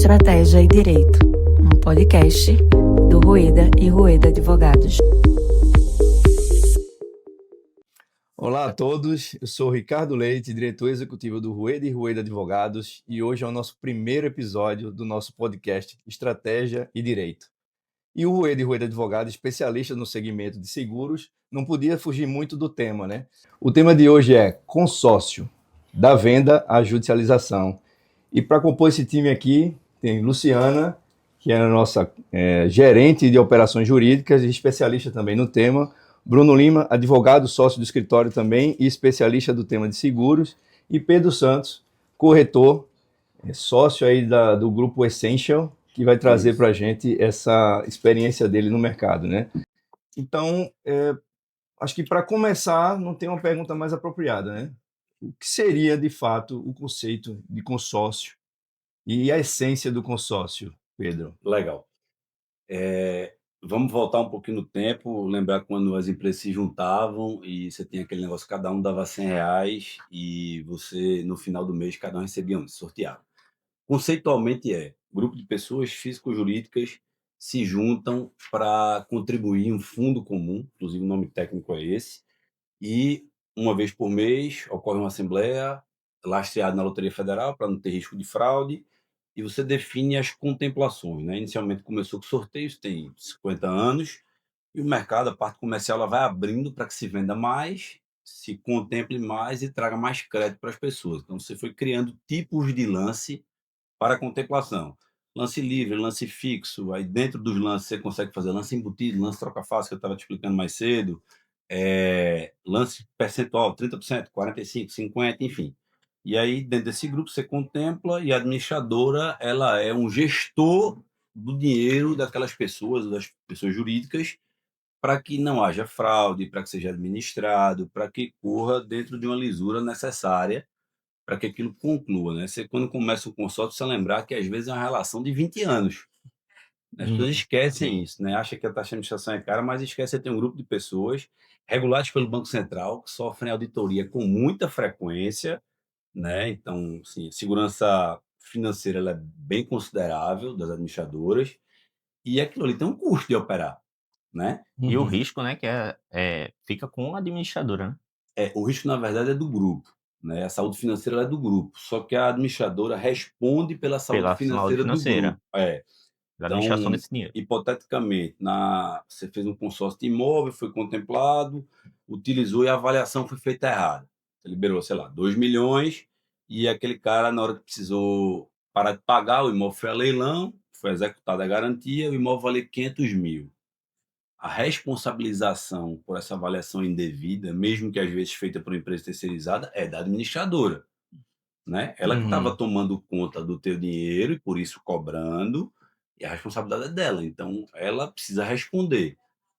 Estratégia e Direito, um podcast do Rueda e Rueda Advogados. Olá a todos, eu sou Ricardo Leite, diretor executivo do Rueda e Rueda Advogados, e hoje é o nosso primeiro episódio do nosso podcast Estratégia e Direito. E o Rueda e Rueda Advogados, especialista no segmento de seguros, não podia fugir muito do tema, né? O tema de hoje é consórcio, da venda à judicialização. E para compor esse time aqui, tem Luciana, que é a nossa gerente de operações jurídicas e especialista também no tema, Bruno Lima, advogado, sócio do escritório também e especialista do tema de seguros, e Pedro Santos, corretor, sócio aí do grupo Essential, que vai trazer para a gente essa experiência dele no mercado, né? Então, acho que para começar, não tem uma pergunta mais apropriada, né? O que seria, de fato, o conceito de consórcio e a essência do consórcio, Pedro? Legal. Vamos voltar um pouquinho no tempo, lembrar quando as empresas se juntavam e você tinha aquele negócio, cada um dava R$ 100 e você, no final do mês, cada um recebia sorteado. Conceitualmente grupo de pessoas físico-jurídicas se juntam para contribuir em um fundo comum, inclusive o nome técnico é esse, e uma vez por mês ocorre uma assembleia lastreada na Loteria Federal para não ter risco de fraude, e você define as contemplações, né? Inicialmente começou com sorteios, tem 50 anos, e o mercado, a parte comercial, ela vai abrindo para que se venda mais, se contemple mais e traga mais crédito para as pessoas. Então, você foi criando tipos de lance para contemplação. Lance livre, lance fixo, aí dentro dos lances você consegue fazer lance embutido, lance troca-face, que eu estava te explicando mais cedo, lance percentual, 30%, 45%, 50%, enfim. E aí, dentro desse grupo, você contempla, e a administradora, ela é um gestor do dinheiro daquelas pessoas, das pessoas jurídicas, para que não haja fraude, para que seja administrado, para que corra dentro de uma lisura necessária para que aquilo conclua, né? Você, quando começa o consórcio, você lembrar que às vezes é uma relação de 20 anos. As pessoas esquecem isso, né? Acha que a taxa de administração é cara, mas esquece que tem um grupo de pessoas reguladas pelo Banco Central que sofrem auditoria com muita frequência, né? Então, assim, segurança financeira ela é bem considerável das administradoras e aquilo ali tem um custo de operar, né? E o risco, né, que fica com a administradora, né? O risco, na verdade, é do grupo, né? A saúde financeira ela é do grupo, só que a administradora responde pela saúde Pela saúde financeira do financeira. grupo. Da administração Então, desse dinheiro. hipoteticamente, você fez um consórcio de imóvel, foi contemplado, utilizou e a avaliação foi feita errada. Você liberou, sei lá, 2 milhões e aquele cara, na hora que precisou parar de pagar, o imóvel foi a leilão, foi executada a garantia, o imóvel valia 500 mil. A responsabilização por essa avaliação indevida, mesmo que às vezes feita por uma empresa terceirizada, é da administradora, né? Ela que estava tomando conta do teu dinheiro e por isso cobrando, e a responsabilidade é dela. Então, ela precisa responder.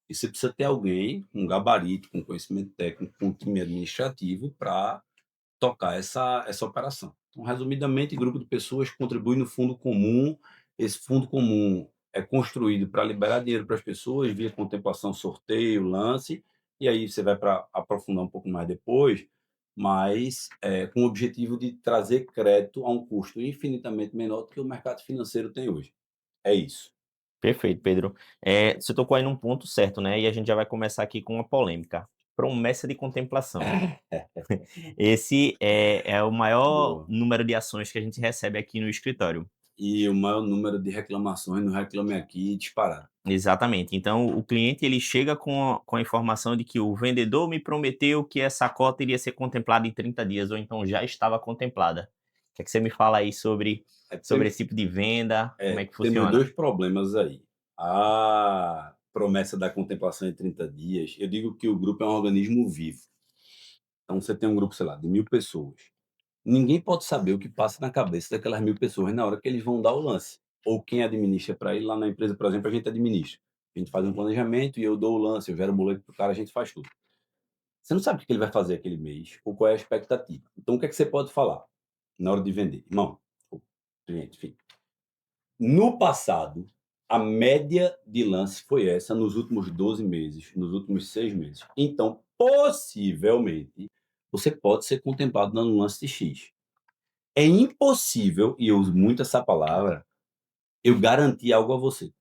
E você precisa ter alguém com gabarito, com conhecimento técnico, com time administrativo para tocar essa operação. Então, resumidamente, grupo de pessoas contribui no fundo comum. Esse fundo comum é construído para liberar dinheiro para as pessoas via contemplação, sorteio, lance, e aí você vai para aprofundar um pouco mais depois, mas com o objetivo de trazer crédito a um custo infinitamente menor do que o mercado financeiro tem hoje. É isso. Perfeito, Pedro. Você tocou aí num ponto certo, né? E a gente já vai começar aqui com uma polêmica. Promessa de contemplação. Esse é o maior Boa. número de ações que a gente recebe aqui no escritório. E o maior número de reclamações no Reclame Aqui disparado. Exatamente. Então, o cliente ele chega com a informação de que o vendedor me prometeu que essa cota iria ser contemplada em 30 dias, ou então já estava contemplada. O que é que você me fala aí sobre esse tipo de venda? Como é que Temos funciona? 2 problemas aí. A promessa da contemplação em 30 dias, eu digo que o grupo é um organismo vivo. Então, você tem um grupo, sei lá, de 1000 pessoas. Ninguém pode saber o que passa na cabeça daquelas 1000 pessoas na hora que eles vão dar o lance. Ou quem administra para ele lá na empresa, por exemplo, a gente administra. A gente faz um planejamento e eu dou o lance, eu gero o boleto para o cara, a gente faz tudo. Você não sabe o que ele vai fazer aquele mês ou qual é a expectativa. Então, o que é que você pode falar na hora de vender? Irmão, cliente, enfim. No passado, a média de lance foi essa nos últimos 12 meses, nos últimos 6 meses. Então, possivelmente, você pode ser contemplado no lance de X. É impossível, e eu uso muito essa palavra, eu garanti algo a você.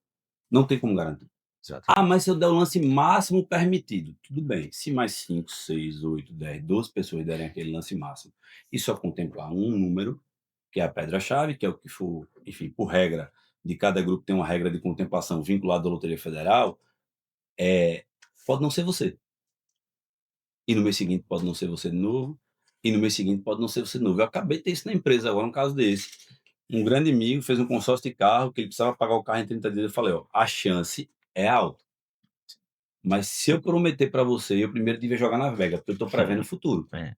Não tem como garantir. Exato. Ah, mas se eu der o lance máximo permitido, tudo bem. Se mais 5, 6, 8, 10, 12 pessoas derem aquele lance máximo e só contemplar um número, que é a pedra-chave, que é o que for, enfim, por regra, de cada grupo tem uma regra de contemplação vinculada à Loteria Federal, pode não ser você. E no mês seguinte pode não ser você de novo, e no mês seguinte pode não ser você de novo. Eu acabei de ter isso na empresa agora, um caso desse. Um grande amigo fez um consórcio de carro, que ele precisava pagar o carro em 30 dias. Eu falei, ó, a chance é alta. Mas se eu prometer para você, eu primeiro devia jogar na Vega, porque eu estou prevendo o futuro. É.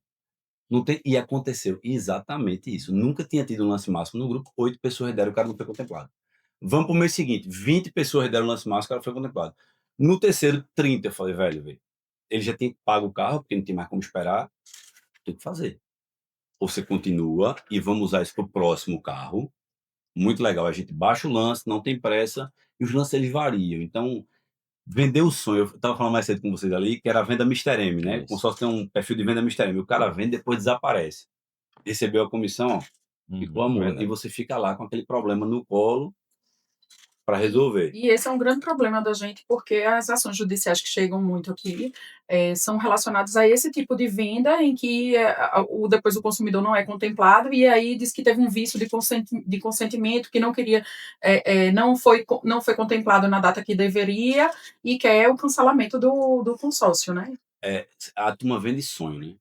Não tem, e aconteceu exatamente isso. Nunca tinha tido um lance máximo no grupo, 8 pessoas deram, o cara não foi contemplado. Vamos para o mês seguinte, 20 pessoas deram o lance máximo, o cara foi contemplado. No terceiro, 30. Eu falei, velho, ele já tinha pago o carro, porque não tinha mais como esperar, tem que fazer. Ou você continua e vamos usar isso para o próximo carro. Muito legal, a gente baixa o lance, não tem pressa, e os lances eles variam. Então, vender o sonho, eu estava falando mais cedo com vocês ali, que era a venda Mr. M, né? O Isso. consórcio tem um perfil de venda Mr. M. O cara vende, depois desaparece. Recebeu a comissão, ó, ficou a multa. verdade. E você fica lá com aquele problema no colo para resolver. E esse é um grande problema da gente, porque as ações judiciais que chegam muito aqui são relacionadas a esse tipo de venda em que depois o consumidor não é contemplado e aí diz que teve um vício de consentimento, que não queria, não foi contemplado na data que deveria e quer o cancelamento do consórcio, né? A turma vende sonho, né?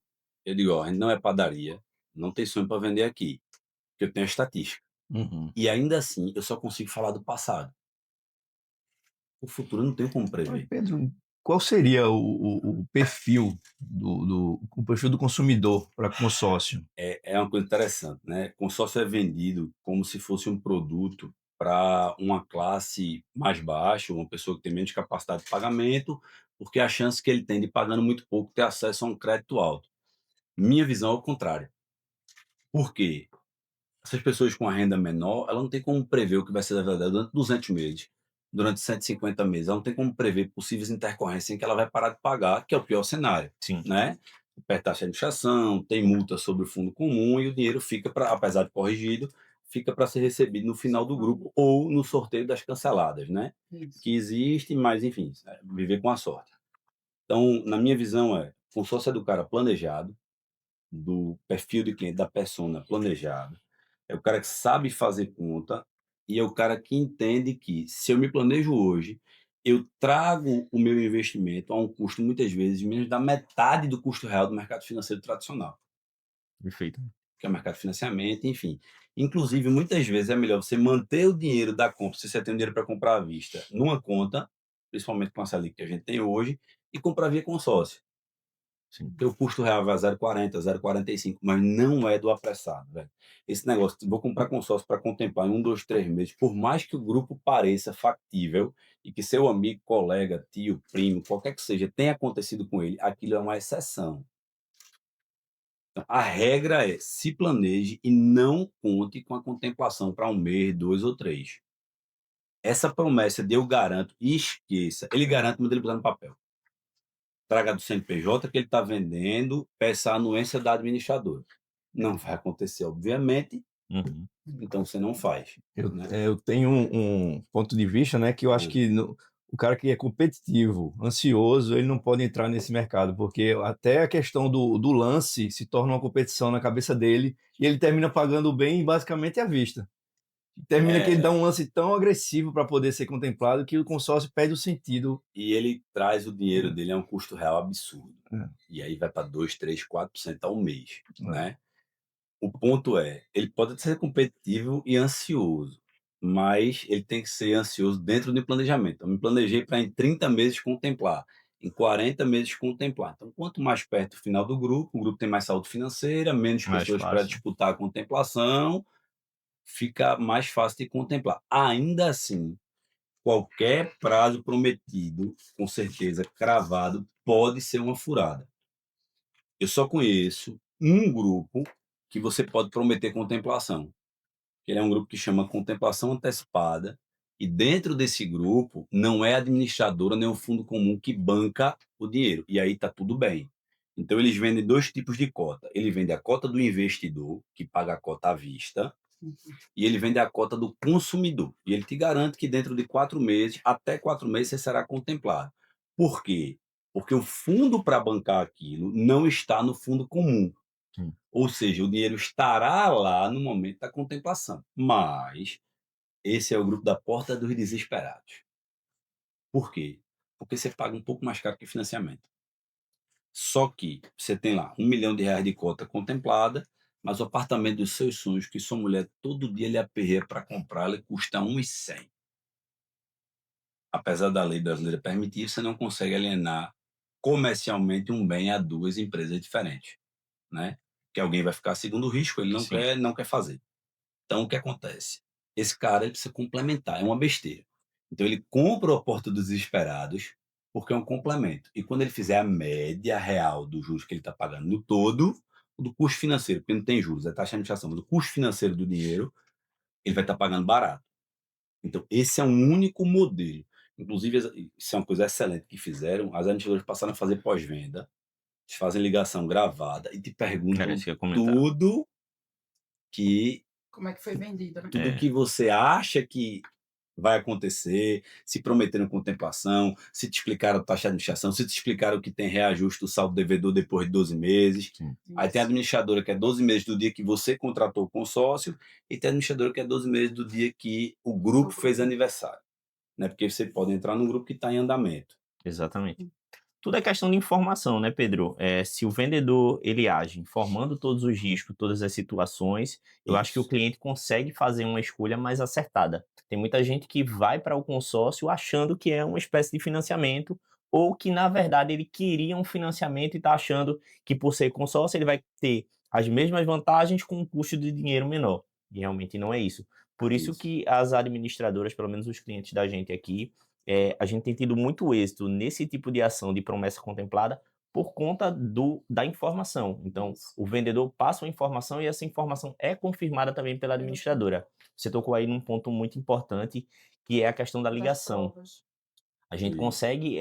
Eu digo, ó, a gente não é padaria, não tem sonho para vender aqui, porque eu tenho a estatística. Uhum. E ainda assim, eu só consigo falar do passado. O futuro eu não tenho como Mas, prever. Pedro, qual seria o perfil o perfil do consumidor para consórcio? É uma coisa interessante, né? Consórcio é vendido como se fosse um produto para uma classe mais baixa, uma pessoa que tem menos capacidade de pagamento, porque a chance que ele tem de pagando muito pouco ter acesso a um crédito alto. Minha visão é o contrário. Por quê? Essas pessoas com a renda menor, ela não tem como prever o que vai ser da vida dela durante 200 meses, durante 150 meses. Ela não tem como prever possíveis intercorrências em que ela vai parar de pagar, que é o pior cenário, Sim. né? Perde taxa de administração, tem multa sobre o fundo comum e o dinheiro fica, apesar de corrigido, fica para ser recebido no final do grupo ou no sorteio das canceladas, né? Isso. Que existe, mas enfim, viver com a sorte. Então, na minha visão, consórcio é do cara planejado, do perfil de cliente, da persona planejado. É o cara que sabe fazer conta e é o cara que entende que se eu me planejo hoje, eu trago o meu investimento a um custo muitas vezes menos da metade do custo real do mercado financeiro tradicional, Perfeito. que é o mercado de financiamento, enfim. Inclusive, muitas vezes é melhor você manter o dinheiro da compra, se você tem dinheiro para comprar à vista, numa conta, principalmente com a Selic que a gente tem hoje, e comprar via consórcio. Sim. Porque o custo real vai a 0,40, 0,45, mas não é do apressado, velho. Esse negócio, vou comprar consórcio para contemplar em 1, 2, 3 meses, por mais que o grupo pareça factível e que seu amigo, colega, tio, primo, qualquer que seja, tenha acontecido com ele, aquilo é uma exceção. Então, a regra é se planeje e não conte com a contemplação para 1 mês, 2 ou 3. Essa promessa de eu garanto, esqueça. Ele garante, mas ele botar no papel. Traga do CNPJ que ele está vendendo, peça a anuência da administradora. Não vai acontecer, obviamente, Uhum. então você não faz. Eu tenho um ponto de vista, né, que eu acho que o cara que é competitivo, ansioso, ele não pode entrar nesse mercado, porque até a questão do lance se torna uma competição na cabeça dele e ele termina pagando bem basicamente à vista. Termina que ele dá um lance tão agressivo para poder ser contemplado que o consórcio perde o sentido. E ele traz o dinheiro dele a um custo real absurdo. É. E aí vai para 2, 3, 4% ao mês, É. né? O ponto é, ele pode ser competitivo e ansioso, mas ele tem que ser ansioso dentro do planejamento. Eu me planejei para em 30 meses contemplar, em 40 meses contemplar. Então, quanto mais perto do final do grupo, o grupo tem mais saúde financeira, menos Mais pessoas para fácil. disputar a contemplação, fica mais fácil de contemplar. Ainda assim, qualquer prazo prometido, com certeza cravado, pode ser uma furada. Eu só conheço um grupo que você pode prometer contemplação. Ele é um grupo que chama Contemplação Antecipada, e dentro desse grupo não é a administradora nem o fundo comum que banca o dinheiro, e aí está tudo bem. Então eles vendem 2 tipos de cota. Ele vende a cota do investidor, que paga a cota à vista, E ele vende a cota do consumidor. E ele te garante que dentro de 4 meses, até 4 meses, você será contemplado. Por quê? Porque o fundo para bancar aquilo não está no fundo comum. Hum. Ou seja, o dinheiro estará lá no momento da contemplação. Mas esse é o grupo da porta dos desesperados. Por quê? Porque você paga um pouco mais caro que financiamento. Só que você tem lá R$ 1 milhão de cota contemplada, mas o apartamento dos seus sonhos, que sua mulher todo dia lhe aperreia para comprar, ele custa 1.100. Apesar da lei brasileira permitir, você não consegue alienar comercialmente um bem a 2 empresas diferentes, né? Que alguém vai ficar segundo o risco, ele Sim. não quer fazer. Então, o que acontece? Esse cara ele precisa complementar, é uma besteira. Então, ele compra o Porta dos Desesperados, porque é um complemento. E quando ele fizer a média real dos juros que ele está pagando no todo, do custo financeiro, porque não tem juros, é taxa de administração, mas do custo financeiro do dinheiro, ele vai estar pagando barato. Então, esse é um único modelo. Inclusive, isso é uma coisa excelente que fizeram, as administradoras passaram a fazer pós-venda, te fazem ligação gravada e te Era perguntam isso que eu ia comentar. tudo que Como é que foi vendida, né? tudo que você acha que vai acontecer, se prometeram contemplação, se te explicaram a taxa de administração, se te explicaram que tem reajuste do saldo devedor depois de 12 meses. Sim. Aí tem a Isso. administradora que é 12 meses do dia que você contratou o consórcio e tem a administradora que é 12 meses do dia que o grupo fez aniversário, né? Porque você pode entrar num grupo que está em andamento. Exatamente. Tudo é questão de informação, né, Pedro? Se o vendedor ele age informando todos os riscos, todas as situações, eu acho que o Isso. cliente consegue fazer uma escolha mais acertada. Tem muita gente que vai para o consórcio achando que é uma espécie de financiamento ou que, na verdade, ele queria um financiamento e está achando que, por ser consórcio, ele vai ter as mesmas vantagens com um custo de dinheiro menor. E realmente não é isso. Por isso Isso. que as administradoras, pelo menos os clientes da gente aqui, a gente tem tido muito êxito nesse tipo de ação de promessa contemplada por conta da informação. Então, Isso. o vendedor passa uma informação e essa informação é confirmada também pela administradora. Você tocou aí num ponto muito importante, que é a questão da Das ligação. provas. A gente Isso. consegue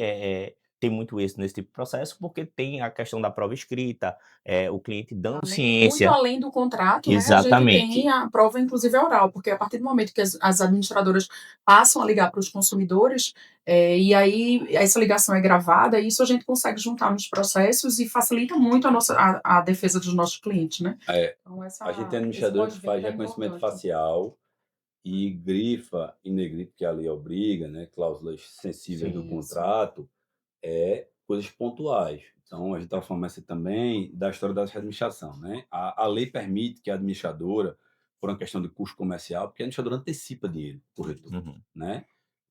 ter muito êxito nesse tipo de processo porque tem a questão da prova escrita, o cliente dando Muito ciência. além do contrato, né, a gente Exatamente. tem a prova, inclusive, oral, porque a partir do momento que as administradoras passam a ligar para os consumidores, e aí essa ligação é gravada, isso a gente consegue juntar nos processos e facilita muito a defesa dos nossos clientes, né? Então, A gente tem esse administradora que faz pós-venda é reconhecimento importante. facial e grifa em negrito, que a lei obriga, né? Cláusulas sensíveis do Sim. contrato, coisas pontuais. Então, a gente estava falando assim também da história da administração, né? A lei permite que a administradora, por uma questão de custo comercial, porque a administradora antecipa dinheiro do corretor, Uhum. né?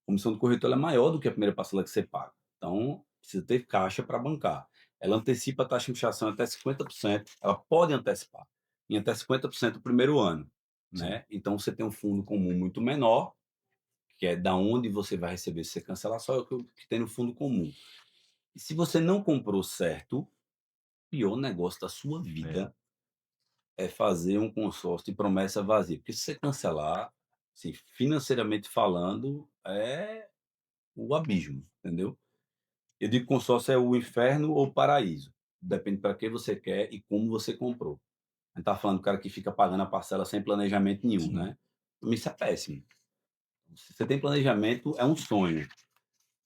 A comissão do corretor ela é maior do que a primeira parcela que você paga. Então, precisa ter caixa para bancar. Ela antecipa a taxa de administração até 50%. Ela pode antecipar em até 50% o primeiro ano, Sim. né? Então, você tem um fundo comum muito menor, que é da onde você vai receber se você cancelar, só é o que tem no fundo comum. E se você não comprou certo, o pior negócio da sua vida é fazer um consórcio de promessa vazia. Porque se você cancelar, assim, financeiramente falando, é o abismo, entendeu? Eu digo que consórcio é o inferno ou o paraíso. Depende para que você quer e como você comprou. A gente tá falando do cara que fica pagando a parcela sem planejamento nenhum, Sim. né? Isso é péssimo. Se você tem planejamento, é um sonho.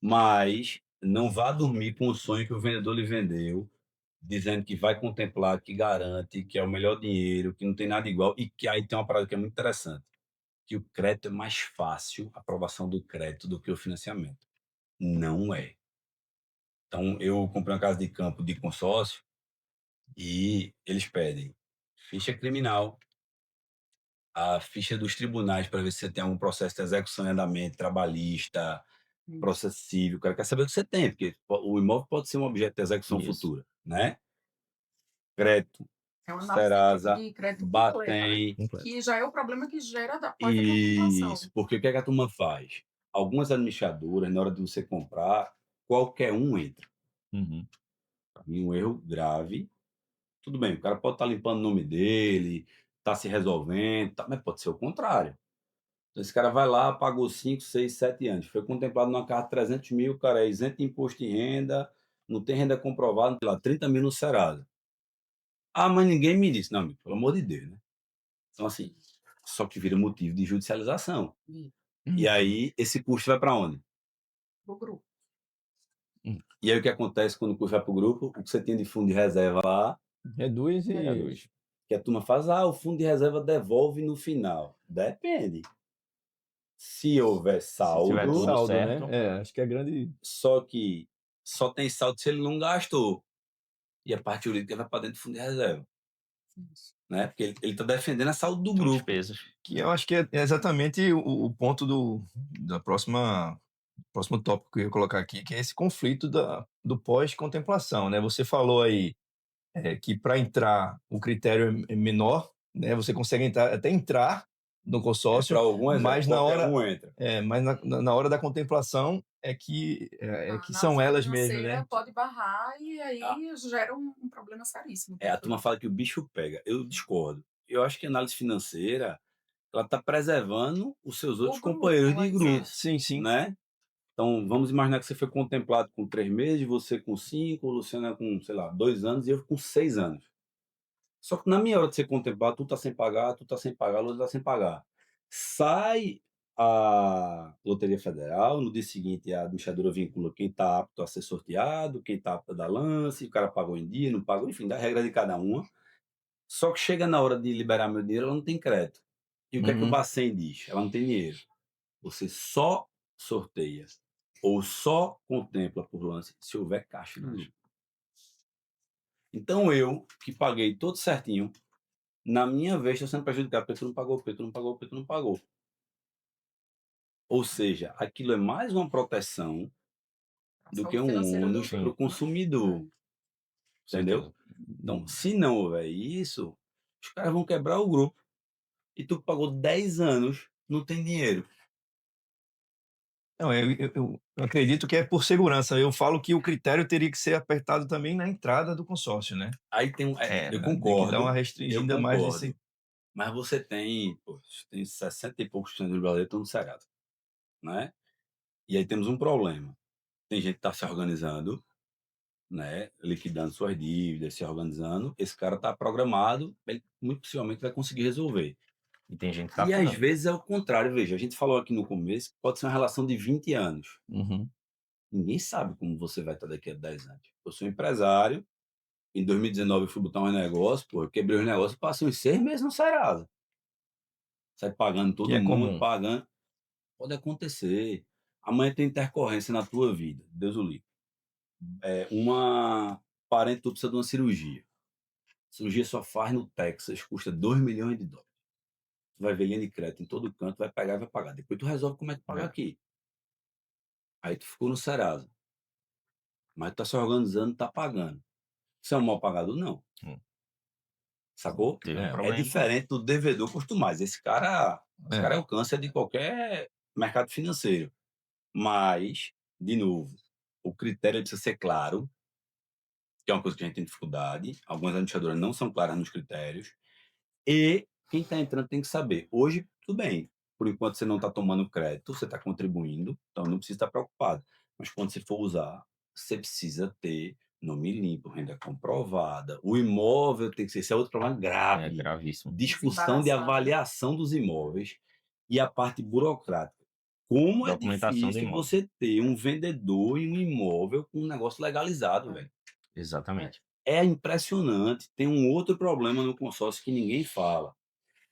Mas não vá dormir com o sonho que o vendedor lhe vendeu, dizendo que vai contemplar, que garante, que é o melhor dinheiro, que não tem nada igual. E que aí tem uma parada que é muito interessante, que o crédito é mais fácil, a aprovação do crédito, do que o financiamento. Não é. Então, eu comprei uma casa de campo de consórcio e eles pedem ficha criminal, a ficha dos tribunais para ver se você tem algum processo de execução em andamento, trabalhista, processo civil. O cara quer saber o que você tem, porque o imóvel pode ser um objeto de execução Isso. futura, né? Crédito, É uma análise Serasa, de crédito completa, né? Batem. Completo. Que já é o problema que gera após a contemplação. Isso, porque o que é que a turma faz? Algumas administradoras, na hora de você comprar, qualquer um entra. Uhum. Para mim, um erro grave. Tudo bem, o cara pode estar limpando o nome dele, está se resolvendo, mas pode ser o contrário. Então, esse cara vai lá, pagou 5, 6, 7 anos, foi contemplado numa carta de 300 mil, o cara é isento de imposto de renda, não tem renda comprovada, sei lá, 30 mil no Serasa. Ah, mas ninguém me disse. Não, amigo, pelo amor de Deus, né? Então, assim, Só que vira motivo de judicialização. E E aí, esse custo vai para onde? pro grupo. E aí, o que acontece quando o custo vai para o grupo? O que você tinha de fundo de reserva lá, Reduz e. reduz. Que a turma faz, o fundo de reserva devolve no final. Depende. Se houver tiver saldo, tudo Saldo, certo. né? É, acho que é grande. só que só tem saldo se ele não gastou. E a parte jurídica vai para dentro do fundo de reserva. Né? Porque ele está defendendo a saúde do São grupo. despesas. Que eu acho que é exatamente o ponto da próximo tópico que eu ia colocar aqui, que é esse conflito do pós-contemplação, né? Você falou aí que para entrar o critério é menor, né? Você consegue até entrar no consórcio, Para algumas, mas na qualquer hora, um entra. mas na hora da contemplação é que são elas mesmo, né? Pode barrar e aí Ah. gera um problema seríssimo. A turma fala que o bicho pega. Eu discordo. Eu acho que a análise financeira ela está preservando os seus outros grupo, companheiros de mas grupo, Sim, sim. né? Então, vamos imaginar que você foi contemplado com 3 meses, você com 5, o Luciana com, sei lá, 2 anos e eu com 6 anos. Só que na minha hora de ser contemplado, tu tá sem pagar, a Lula tá sem pagar. Sai a Loteria Federal, no dia seguinte a administradora vincula quem está apto a ser sorteado, quem está apto a dar lance, o cara pagou em dia, não pagou, enfim, dá a regra de cada uma. Só que chega na hora de liberar meu dinheiro, ela não tem crédito. E o que é que o Uhum. Bacen diz? Ela não tem dinheiro. Você só sorteia ou só contempla por lance se houver caixa no grupo. Então eu, que paguei tudo certinho, na minha vez estou sendo prejudicado porque tu não pagou, porque tu não pagou, porque tu não pagou. Ou seja, aquilo é mais uma proteção do que um ônus para o consumidor. Entendeu? Então, se não houver isso, os caras vão quebrar o grupo. E tu pagou 10 anos, não tem dinheiro. Não, eu acredito que é por segurança. Eu falo que o critério teria que ser apertado também na entrada do consórcio, né? Aí tem eu Tem que concordo. dar uma Eu restringida mais concordo. nesse. Mas você tem 60 e poucos por cento dos brasileiros estão no Serasa, né? E aí temos um problema. Tem gente que está se organizando, né? Liquidando suas dívidas, se organizando. Esse cara está programado, ele muito possivelmente vai conseguir resolver. E tem gente que E tá às vezes é o contrário, veja. A gente falou aqui no começo que pode ser uma relação de 20 anos. Uhum. Ninguém sabe como você vai estar daqui a 10 anos. Eu sou empresário. Em 2019 eu fui botar um negócio, eu quebrei os negócios e passei uns 6 meses no Serasa. Sai pagando todo Que é mundo, comum. pagando. Pode acontecer. Amanhã tem intercorrência na tua vida, Deus o livre. Uma parente tu precisa de uma cirurgia. A cirurgia só faz no Texas, custa 2 milhões de dólares. Tu vai ver linha de crédito em todo canto, vai pegar e vai pagar. Depois tu resolve como é que paga aqui. Aí tu ficou no Serasa. Mas tu tá se organizando, tá pagando. Você é um mal pagador? Não. Sacou? Teve um É problema. diferente do devedor costumais. Esse cara é o câncer de qualquer mercado financeiro. Mas, de novo, o critério precisa ser claro, que é uma coisa que a gente tem dificuldade. Algumas administradoras não são claras nos critérios. E quem está entrando tem que saber. Hoje, tudo bem. Por enquanto, você não está tomando crédito, você está contribuindo, então não precisa estar preocupado. Mas quando você for usar, você precisa ter nome limpo, renda comprovada. O imóvel tem que ser... Esse é outro problema grave. É gravíssimo. Discussão de avaliação dos imóveis e a parte burocrática. Como é Documentação do difícil imóvel. você ter um vendedor e um imóvel com um negócio legalizado, velho. Exatamente. É impressionante. Tem um outro problema no consórcio que ninguém fala.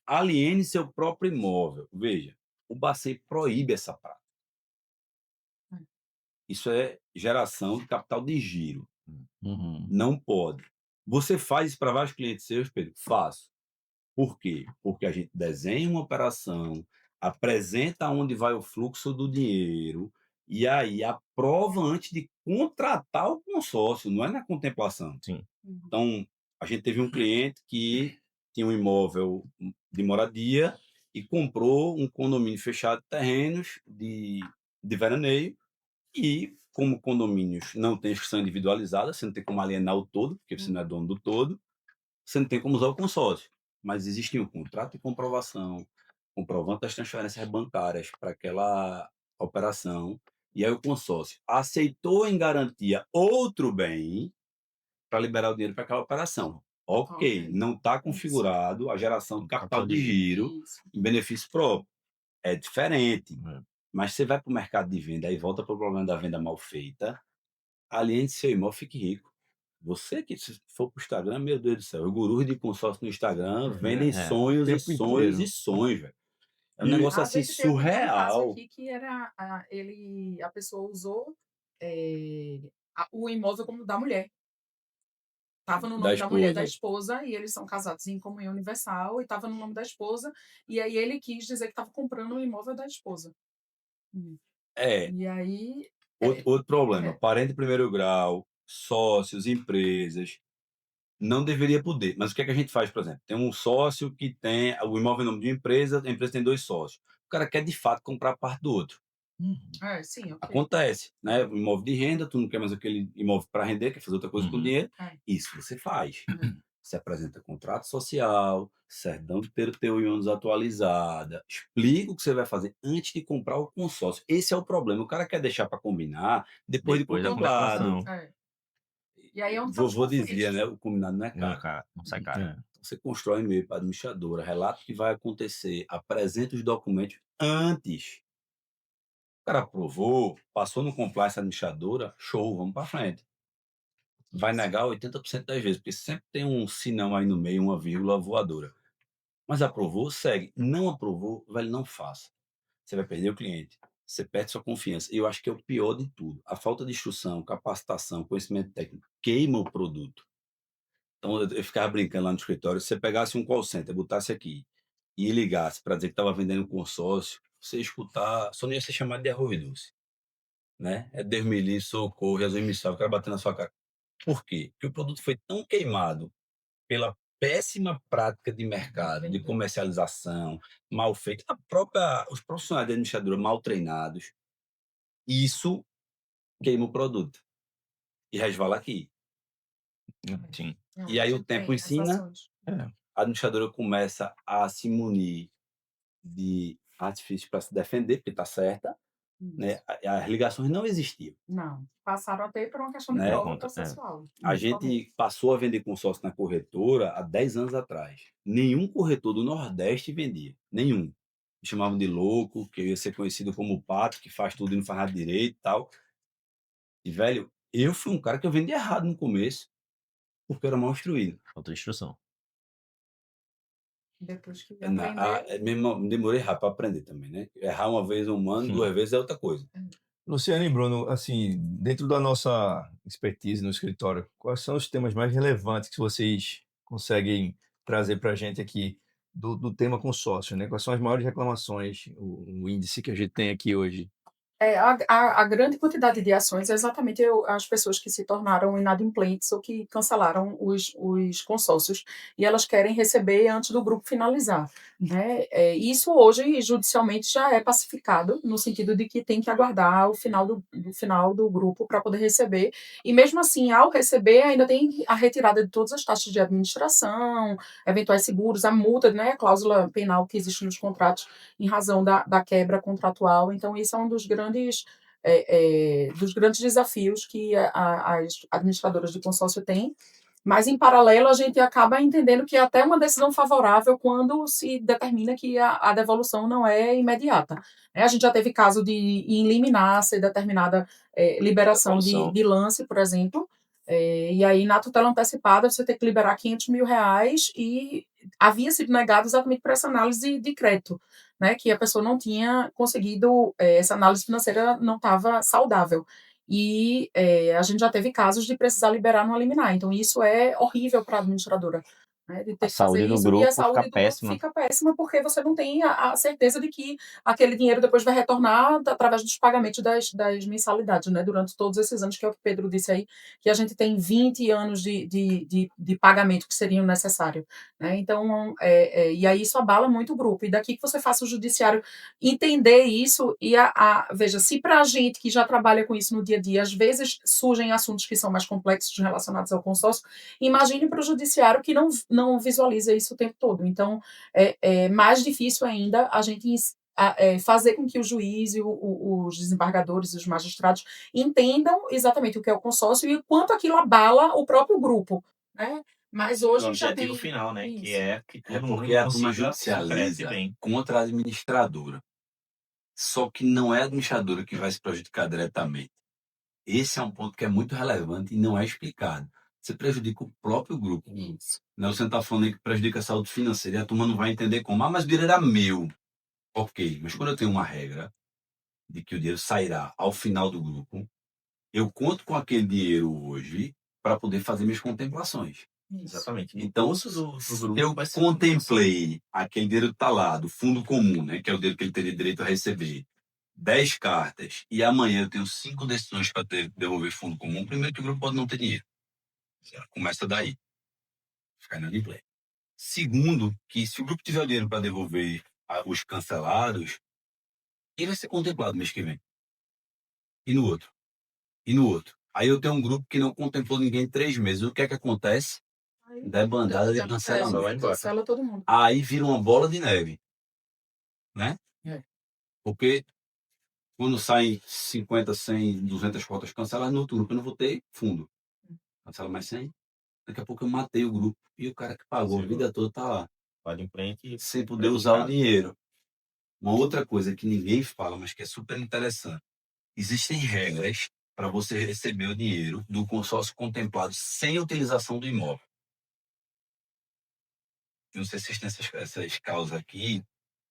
Aliene seu próprio imóvel. Veja, o Bacen proíbe essa prática. Isso é geração de capital de giro. Uhum. Não pode. Você faz isso para vários clientes seus, Pedro? Faço. Por quê? Porque a gente desenha uma operação, apresenta onde vai o fluxo do dinheiro e aí aprova antes de contratar o consórcio, não é na contemplação. Sim. Então, a gente teve um cliente que tinha um imóvel de moradia e comprou um condomínio fechado de terrenos de veraneio e, como condomínios não tem inscrição individualizada, você não tem como alienar o todo, porque você não é dono do todo, você não tem como usar o consórcio. Mas existe um contrato de comprovação, comprovando as transferências bancárias para aquela operação, e aí o consórcio aceitou em garantia outro bem para liberar o dinheiro para aquela operação. Ok, Ok. não está Isso. configurado a geração do capital de giro Isso. em benefício próprio. É diferente. É. Mas você vai para o mercado de venda e volta para o problema da venda mal feita, aliente seu imóvel, fique rico. Você que se for para o Instagram, meu Deus do céu, os gurus de consórcio no Instagram vendem É. sonhos e Tempo sonhos inteiro. e sonhos, velho. É um E negócio A assim gente teve um caso surreal. aqui que era a pessoa usou o imóvel como da mulher. Estava no Da nome da mulher, da esposa. esposa, e eles são casados em comunhão universal, e estava no nome da esposa, e aí ele quis dizer que estava comprando o imóvel da esposa. Hum. É, E aí, outro problema. é, Parente de primeiro grau, sócios, empresas, não deveria poder. Mas o que é que a gente faz, por exemplo? Tem um sócio que tem o imóvel em nome de uma empresa, a empresa tem 2 sócios. O cara quer de fato comprar parte do outro. sim, ok. Acontece, né? O imóvel de renda, tu não quer mais aquele imóvel para render, quer fazer outra coisa com o Uhum. dinheiro. É. Isso você faz. É. Você apresenta contrato social, certidão de PTU em ônus atualizada, explica o que você vai fazer antes de comprar o consórcio. Esse é o problema. O cara quer deixar para combinar depois de Depois da contemplado. contemplação. É. E aí é onde estão os Vovô dizia, né? conflitos. O combinado não é Não, caro. cara, não sai caro. É. Então, você constrói e-mail para a administradora, relata o que vai acontecer, apresenta os documentos antes. O cara aprovou, passou no compliance administradora, show, vamos para frente. Vai negar 80% das vezes, porque sempre tem um sinão aí no meio, uma vírgula voadora. Mas aprovou, segue. Não aprovou, velho, não faça. Você vai perder o cliente. Você perde sua confiança. E eu acho que é o pior de tudo. A falta de instrução, capacitação, conhecimento técnico queima o produto. Então eu ficava brincando lá no escritório. Se você pegasse um call center, botasse aqui e ligasse para dizer que estava vendendo um consórcio, você ia escutar, só não ia ser chamado de arroz doce, né? É Deus me livre, socorro, Jesus me salve, o cara batendo na sua cara. Por quê? Porque o produto foi tão queimado pela péssima prática de mercado, de comercialização, mal feita, os profissionais de administradora mal treinados, isso queima o produto e resvala aqui. Sim. E aí o tempo Tem essas ensina, ações. a administradora começa a se munir de artifícios para se defender, porque está certa, né? As ligações não existiam, Não, passaram a ter por uma questão de né? prova Conta, processual. A principalmente. gente passou a vender consórcio na corretora há 10 anos atrás. Nenhum corretor do Nordeste vendia. Nenhum. Me chamavam de louco, que eu ia ser conhecido como o pato, que faz tudo e não faz nada direito e tal. E, velho, eu fui um cara que eu vendi errado no começo, porque eu era mal instruído. Falta de instrução. Depois que aprendeu. Mesmo, demorei rápido para aprender também, né? Errar uma vez é humano, 2 vezes é outra coisa. Luciano e Bruno, assim, dentro da nossa expertise no escritório, quais são os temas mais relevantes que vocês conseguem trazer para a gente aqui do tema consórcio, né? Quais são as maiores reclamações, o índice que a gente tem aqui hoje? A grande quantidade de ações é exatamente as pessoas que se tornaram inadimplentes ou que cancelaram os consórcios e elas querem receber antes do grupo finalizar, né? Isso hoje judicialmente já é pacificado no sentido de que tem que aguardar o final do grupo para poder receber e mesmo assim ao receber ainda tem a retirada de todas as taxas de administração, eventuais seguros, a multa, né? A cláusula penal que existe nos contratos em razão da quebra contratual. Então, isso é um dos grandes desafios que as administradoras de consórcio têm. Mas, em paralelo, a gente acaba entendendo que é até uma decisão favorável quando se determina que a devolução não é imediata. A gente já teve caso de eliminar, ser determinada liberação de lance, por exemplo, e aí, na tutela antecipada, você tem que liberar R$500 mil e havia sido negado exatamente por essa análise de crédito, né, que a pessoa não tinha conseguido, essa análise financeira não estava saudável. E a gente já teve casos de precisar liberar no liminar. Então, isso é horrível para a administradora, né, de ter A que fazer saúde do isso, e a grupo saúde fica do grupo péssima. fica péssima porque você não tem a certeza de que aquele dinheiro depois vai retornar através dos pagamentos das mensalidades, né, durante todos esses anos, que é o que o Pedro disse aí, que a gente tem 20 anos de pagamento que seriam necessários, né? Então, e aí isso abala muito o grupo. E daqui que você faça o judiciário entender isso e veja, se para a gente que já trabalha com isso no dia a dia, às vezes surgem assuntos que são mais complexos relacionados ao consórcio, imagine para o judiciário que não visualiza isso o tempo todo. Então, é mais difícil ainda a gente fazer com que o juiz e os desembargadores e os magistrados entendam exatamente o que é o consórcio e o quanto aquilo abala o próprio grupo, né? Mas O hoje já objetivo tem final, né? Que isso. é que É todo porque mundo a turma consiga judicializa se bem. contra a administradora. Só que não é a administradora que vai se prejudicar diretamente. Esse é um ponto que é muito relevante e não é explicado. Você prejudica o próprio grupo. Isso. Não, você não está falando aí que prejudica a saúde financeira e a turma não vai entender como. Ah, mas o dinheiro era meu. Ok, mas quando eu tenho uma regra de que o dinheiro sairá ao final do grupo, eu conto com aquele dinheiro hoje para poder fazer minhas contemplações. Isso. Exatamente. Então, Então, do se grupo eu vai ser contemplei aquele dinheiro que está lá, do fundo comum, né, que é o dinheiro que ele teria direito a receber, 10 cartas, e amanhã eu tenho 5 decisões para devolver fundo comum, primeiro que o grupo pode não ter dinheiro. Começa daí. Ficar inadimplente. Segundo, que se o grupo tiver o dinheiro para devolver os cancelados, ele vai ser contemplado mês que vem. E no outro. E no outro. Aí eu tenho um grupo que não contemplou ninguém em 3 meses. O que é que acontece? Aí, Debandada de já cancelamento. vai embora. cancela todo mundo. Aí vira uma bola de neve. Né? É. Porque quando saem 50, 100, 200 cotas canceladas, no outro grupo eu não vou ter fundo. Cancela mais 100. Daqui a pouco eu matei o grupo. E o cara que pagou a vida toda tá lá. Pode em frente. Sem poder usar o dinheiro. Uma outra coisa que ninguém fala, mas que é super interessante. Existem regras para você receber o dinheiro do consórcio contemplado sem utilização do imóvel. Eu não sei se existem essas causas aqui,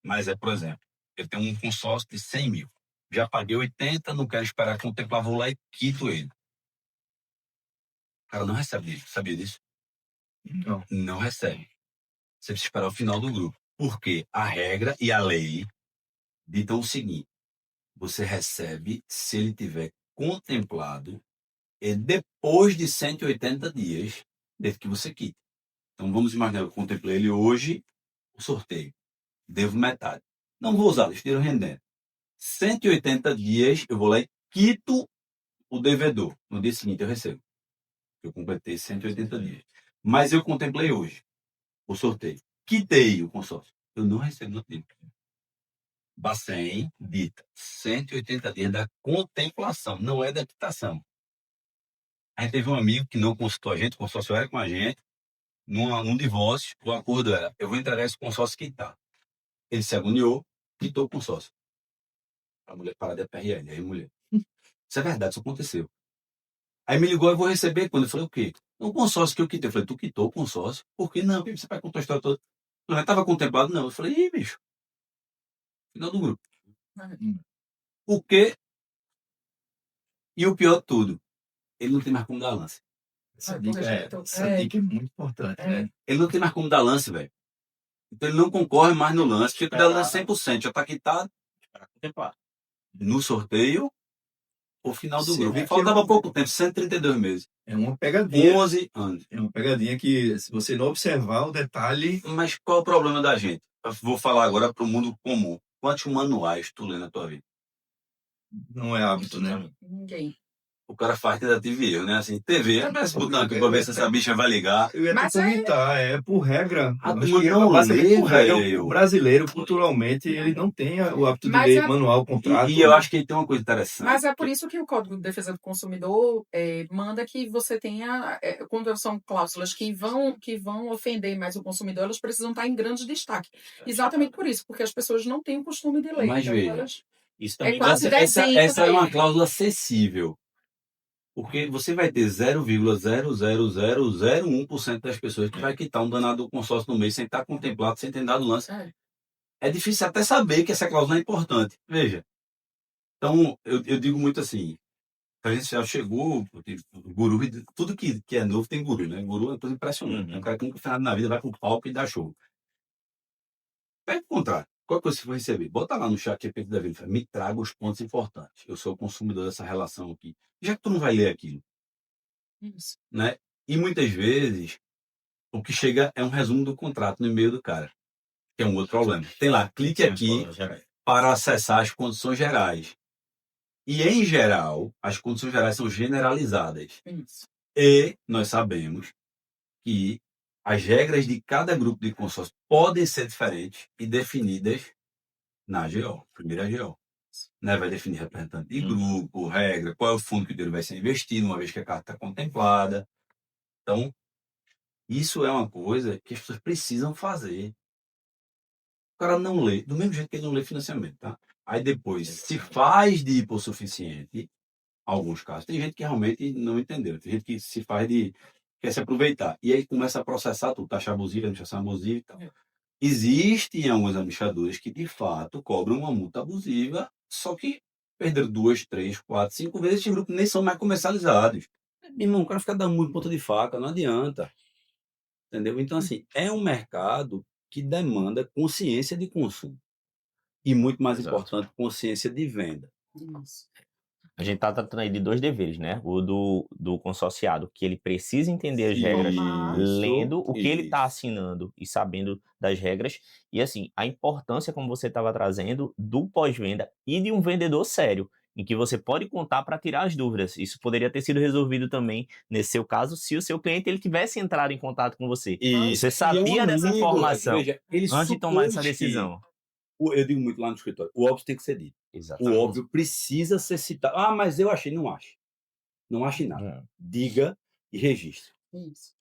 mas por exemplo, eu tenho um consórcio de 100 mil. Já paguei 80, não quero esperar contemplar, vou lá e quito ele. O cara não recebe dinheiro. Sabia disso? Não. Não recebe. Você precisa esperar o final do grupo. Porque a regra e a lei ditam o seguinte: você recebe se ele tiver contemplado e depois de 180 dias desde que você quite. Então vamos imaginar, eu contemplei ele hoje, o sorteio. Devo metade. Não vou usar, deixa o dinheiro rendendo. 180 dias eu vou lá e quito o devedor. No dia seguinte eu recebo. Eu completei 180 dias. Mas eu contemplei hoje o sorteio. Quitei o consórcio. Eu não recebo no tempo. Bacen dita 180 dias da contemplação, não é da quitação. A gente teve um amigo que não consultou a gente, o consórcio era com a gente, num divórcio, o acordo era: eu vou entregar esse consórcio quitar. Ele se agoniou, quitou o consórcio. A mulher parada de PRL, aí a mulher. Isso é verdade, isso aconteceu. Aí me ligou, eu vou receber quando? Eu falei: o quê? O consórcio que eu quitei. Eu falei: tu quitou o consórcio? Por que não? Você vai contar a história toda. Não estava contemplado, não. Eu falei: ih, bicho. Final do grupo. O quê? E o pior de tudo, ele não tem mais como dar lance. Essa É. dica é muito importante, né? Ele não tem mais como dar lance, velho. Então ele não concorre mais no lance. Fica dando lance 100%. Já tá quitado. Para contemplar. No sorteio, o final do Sim, grupo. é E faltava pouco tempo, 132 meses. É uma pegadinha. 11 anos. É uma pegadinha que, se você não observar o detalhe, Mas qual é o problema da gente? Eu vou falar agora para o mundo comum. Quantos manuais tu lê na tua vida? não é hábito, né? Ninguém. O cara faz tentativa e erro, né? Assim, TV, aperta esse botão aqui para ver se essa bicha vai ligar. Eu ia te Mas aí- comentar, é por regra. A Eu acho turma que não basicamente lê, por regra, velho. o brasileiro, culturalmente, ele não tem o hábito de Mas ler é- manual, contrato. E eu acho que tem uma coisa interessante. Mas é por isso que o Código de Defesa do Consumidor manda que você tenha, quando são cláusulas que vão ofender mais o consumidor, elas precisam estar em grande destaque. Exatamente por isso, porque as pessoas não têm o costume de ler. Mas Então, veja, elas- Isso também quase vai Essa, desenho essa é uma dele. cláusula acessível. Porque você vai ter 0,00001% das pessoas que vai quitar um danado do consórcio no mês sem estar contemplado, sem ter dado lance. É. É difícil até saber que essa cláusula é importante. Veja. Então, eu digo muito assim, a gente já chegou, o guru, tudo que é novo tem guru, né? Guru é uma coisa impressionante. É um cara que nunca fez nada na vida, vai pro palco e dá show. Pega o contrário. Qual coisa você for receber? Bota lá no chat GPT da vida, me traga os pontos importantes. Eu sou o consumidor dessa relação aqui. Já que tu não vai ler aquilo, Isso. né? E muitas vezes, o que chega é um resumo do contrato no e-mail do cara, que é um outro problema. Tem lá, clique aqui para acessar as condições gerais. E, em geral, as condições gerais são generalizadas. Isso. E nós sabemos que as regras de cada grupo de consórcio podem ser diferentes e definidas na AGO, primeira AGO. Né? Vai definir representante de grupo, regra, qual é o fundo que o dinheiro vai ser investido, uma vez que a carta está contemplada. Então, Isso é uma coisa que as pessoas precisam fazer. O cara não lê, do mesmo jeito que ele não lê financiamento, tá? Aí depois se faz de hipossuficiente, alguns casos. Tem gente que realmente não entendeu, tem gente que se faz de quer se aproveitar. E aí começa a processar tudo, taxa abusiva, administração abusiva e tal. Existem alguns administradores que, de fato, cobram uma multa abusiva, só que perderam 2, 3, 4, 5 vezes, esses grupos nem são mais comercializados. Meu irmão, o cara fica dando muito ponta de faca, não adianta. Entendeu? Então, assim, é um mercado que demanda consciência de consumo. E muito mais Exato. importante, consciência de venda. Isso. A gente tá tratando aí de 2 deveres, né? O do consorciado, que ele precisa entender as regras, Isso, lendo o que ele tá isso. assinando e sabendo das regras. E assim, a importância, como você estava trazendo, do pós-venda e de um vendedor sério, em que você pode contar para tirar as dúvidas. Isso poderia ter sido resolvido também, nesse seu caso, se o seu cliente ele tivesse entrado em contato com você. Isso. Você sabia dessa informação Veja, ele antes de tomar essa supôs que decisão. eu digo muito lá no escritório, o óbvio tem que ser dito. O Exatamente. óbvio precisa ser citado. Ah, mas eu achei. Não ache. Não ache nada. É. Diga e registre. Isso.